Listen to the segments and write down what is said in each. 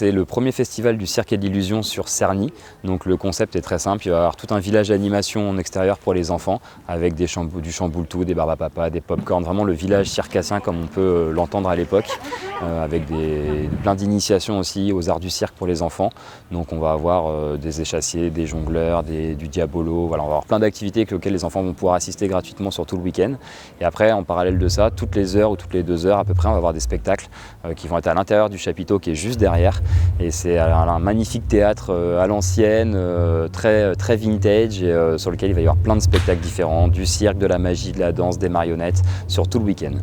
C'est le premier festival du cirque et de l'illusion sur Cerny. Donc le concept est très simple, il va y avoir tout un village d'animation en extérieur pour les enfants avec du chamboule-tout, des barbapapa, des pop-corn, vraiment le village circassien comme on peut l'entendre à l'époque, avec plein d'initiations aussi aux arts du cirque pour les enfants. Donc on va avoir des échassiers, des jongleurs, du diabolo, voilà, on va avoir plein d'activités auxquelles les enfants vont pouvoir assister gratuitement sur tout le week-end. Et après, en parallèle de ça, toutes les heures ou toutes les 2 heures à peu près, on va avoir des spectacles qui vont être à l'intérieur du chapiteau qui est juste derrière. Et c'est un magnifique théâtre à l'ancienne, très vintage, et sur lequel il va y avoir plein de spectacles différents, du cirque, de la magie, de la danse, des marionnettes, sur tout le week-end.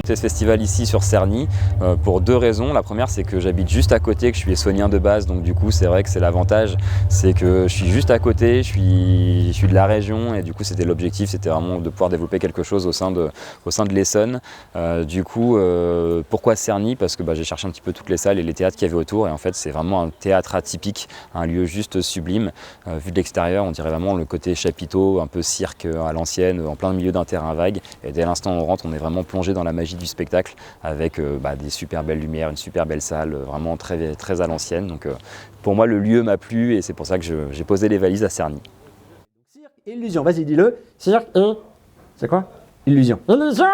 Ce festival ici sur Cerny pour 2 raisons. La première, c'est que j'habite juste à côté, que je suis essonien de base, donc du coup c'est vrai que c'est l'avantage, c'est que je suis juste à côté, je suis de la région, et du coup c'était l'objectif, c'était vraiment de pouvoir développer quelque chose au sein de l'Essonne. Pourquoi Cerny? Parce que j'ai cherché un petit peu toutes les salles et les théâtres qu'il y avait autour, et en fait c'est vraiment un théâtre atypique, un lieu juste sublime. Vu de l'extérieur, on dirait vraiment le côté chapiteau, un peu cirque à l'ancienne, en plein milieu d'un terrain vague, et dès l'instant où on rentre, on est vraiment plongé dans la magie du spectacle avec des super belles lumières, une super belle salle, vraiment très, très à l'ancienne. Donc pour moi le lieu m'a plu et c'est pour ça que j'ai posé les valises à Cerny. Cirque et illusion, vas-y dis-le. Cirque et... C'est quoi? Illusion. Illusion!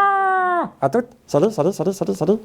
À toutes. Salut, salut, salut, salut, salut.